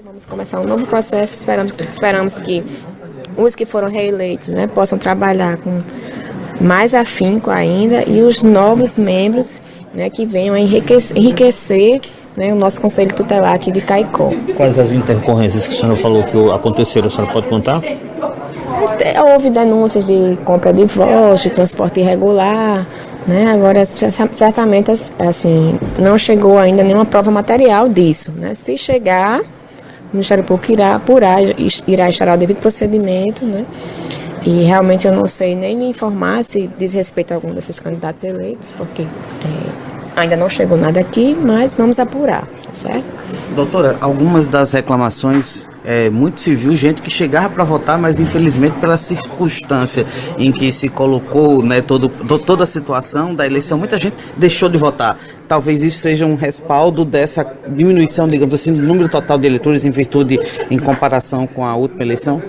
Vamos começar um novo processo, esperamos que os que foram reeleitos, né, possam trabalhar com mais afinco ainda e os novos membros, né, que venham a enriquecer, né, o nosso Conselho Tutelar aqui de Caicó. Quais as intercorrências que a senhora falou que aconteceram, a senhora pode contar? Houve denúncias de compra de voz, de transporte irregular, né? Agora, certamente, assim, não chegou ainda nenhuma prova material disso, né? Se chegar, o Ministério Público irá apurar, irá instaurar o devido procedimento, né? E realmente eu não sei nem lhe informar se diz respeito a algum desses candidatos eleitos, porque ainda não chegou nada aqui, mas vamos apurar, tá certo? Doutora, algumas das reclamações, muito se viu gente que chegava para votar, mas infelizmente pela circunstância em que se colocou, né, toda a situação da eleição, muita gente deixou de votar. Talvez isso seja um respaldo dessa diminuição, digamos assim, do número total de eleitores em comparação com a última eleição?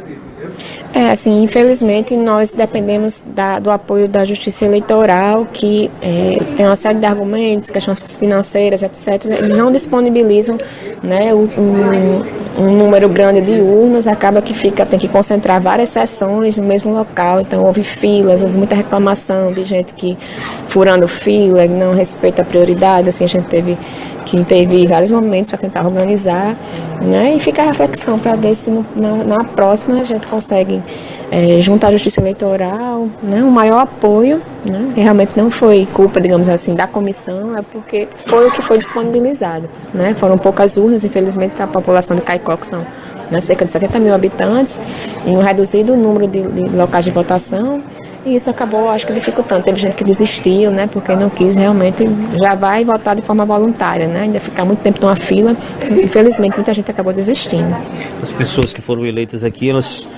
Assim, infelizmente nós dependemos do apoio da Justiça Eleitoral, que tem uma série de argumentos, questões financeiras, etc. Eles não disponibilizam, né, um número grande de urnas, acaba que tem que concentrar várias sessões no mesmo local, então houve filas, houve muita reclamação de gente que furando fila, não respeita a prioridade, assim, a gente teve que intervir vários momentos para tentar organizar, né, e fica a reflexão para ver se na próxima a gente consegue junto à Justiça Eleitoral, né, um maior apoio, né, que realmente não foi culpa, digamos assim, da comissão, é porque foi o que foi disponibilizado, né, foram poucas urnas, infelizmente, para a população de Caicó, que são, né, cerca de 70 mil habitantes, e um reduzido número de locais de votação, e isso acabou, acho que, dificultando. Teve gente que desistiu, né, porque não quis realmente, já vai votar de forma voluntária, né, ainda ficar muito tempo numa fila, infelizmente muita gente acabou desistindo. As pessoas que foram eleitas aqui, elas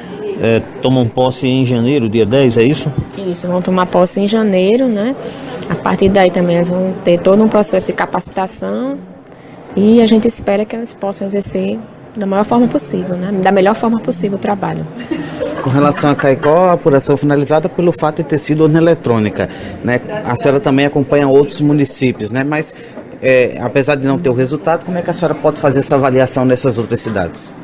tomam posse em janeiro, dia 10, é isso? Isso, vão tomar posse em janeiro, né? A partir daí também elas vão ter todo um processo de capacitação e a gente espera que elas possam exercer da maior forma possível, né? Da melhor forma possível o trabalho. Com relação a Caicó, a apuração finalizada pelo fato de ter sido urna eletrônica, né? A senhora também acompanha outros municípios, né? Mas apesar de não ter o resultado, como é que a senhora pode fazer essa avaliação nessas outras cidades?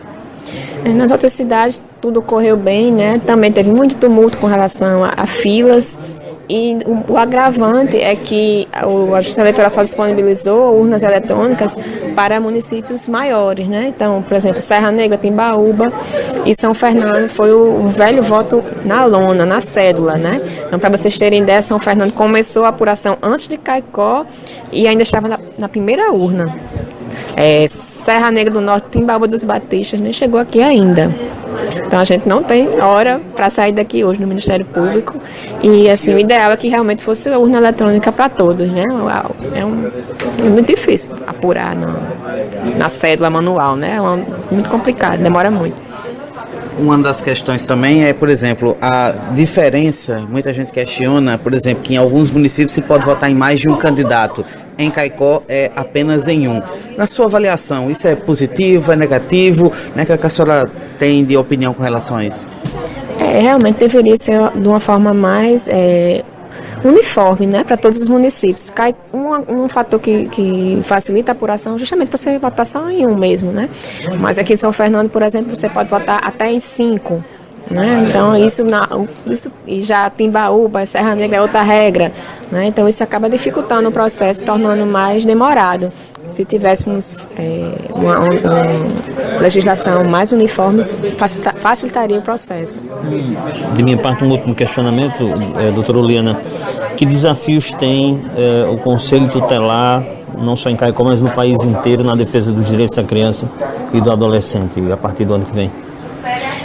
Nas outras cidades tudo correu bem, né? Também teve muito tumulto com relação a filas e o agravante é que a Justiça Eleitoral só disponibilizou urnas eletrônicas para municípios maiores, né? Então, por exemplo, Serra Negra, Timbaúba e São Fernando foi o velho voto na lona, na cédula, né? Então, para vocês terem ideia, São Fernando começou a apuração antes de Caicó e ainda estava na primeira urna. Serra Negra do Norte, Timbaúba dos Batistas, nem chegou aqui ainda. Então a gente não tem hora para sair daqui hoje no Ministério Público e assim, o ideal é que realmente fosse urna eletrônica para todos, né? É muito difícil apurar na cédula manual, né? É muito complicado, demora muito. Uma das questões também é, por exemplo, a diferença, muita gente questiona, por exemplo, que em alguns municípios se pode votar em mais de um candidato, em Caicó é apenas em um. Na sua avaliação, isso é positivo, é negativo? Né, que a senhora tem de opinião com relação a isso? Realmente deveria ser de uma forma mais uniforme, né, para todos os municípios. Cai um fator que facilita a apuração justamente para você votar só em um mesmo, né? Mas aqui em São Fernando, por exemplo, você pode votar até em 5. Né? Então isso e já Timbaúba, Serra Negra é outra regra, né? Então isso acaba dificultando o processo, tornando mais demorado. Se tivéssemos uma legislação mais uniforme, facilitaria o processo. De minha parte, um último questionamento, doutora Uliana, que desafios tem o Conselho Tutelar, não só em Caicó, mas no país inteiro, na defesa dos direitos da criança e do adolescente, a partir do ano que vem?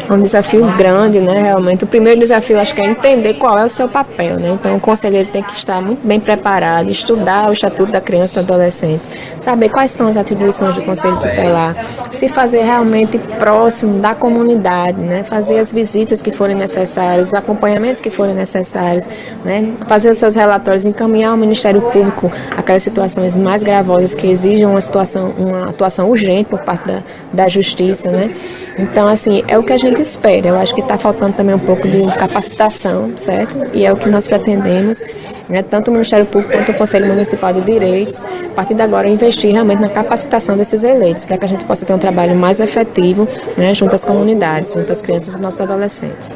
É um desafio grande, né, realmente. O primeiro desafio, acho que é entender qual é o seu papel, né? Então, o conselheiro tem que estar muito bem preparado, estudar o Estatuto da Criança e do Adolescente, saber quais são as atribuições do Conselho Tutelar, se fazer realmente próximo da comunidade, né? Fazer as visitas que forem necessárias, os acompanhamentos que forem necessários, né? Fazer os seus relatórios, encaminhar ao Ministério Público aquelas situações mais gravosas que exigem uma atuação urgente por parte da Justiça, né? Então, assim, é o que a gente gente espera. Eu acho que está faltando também um pouco de capacitação, certo? E é o que nós pretendemos, né, tanto o Ministério Público quanto o Conselho Municipal de Direitos, a partir de agora, investir realmente na capacitação desses eleitos, para que a gente possa ter um trabalho mais efetivo, né, junto às comunidades, junto às crianças e nossos adolescentes.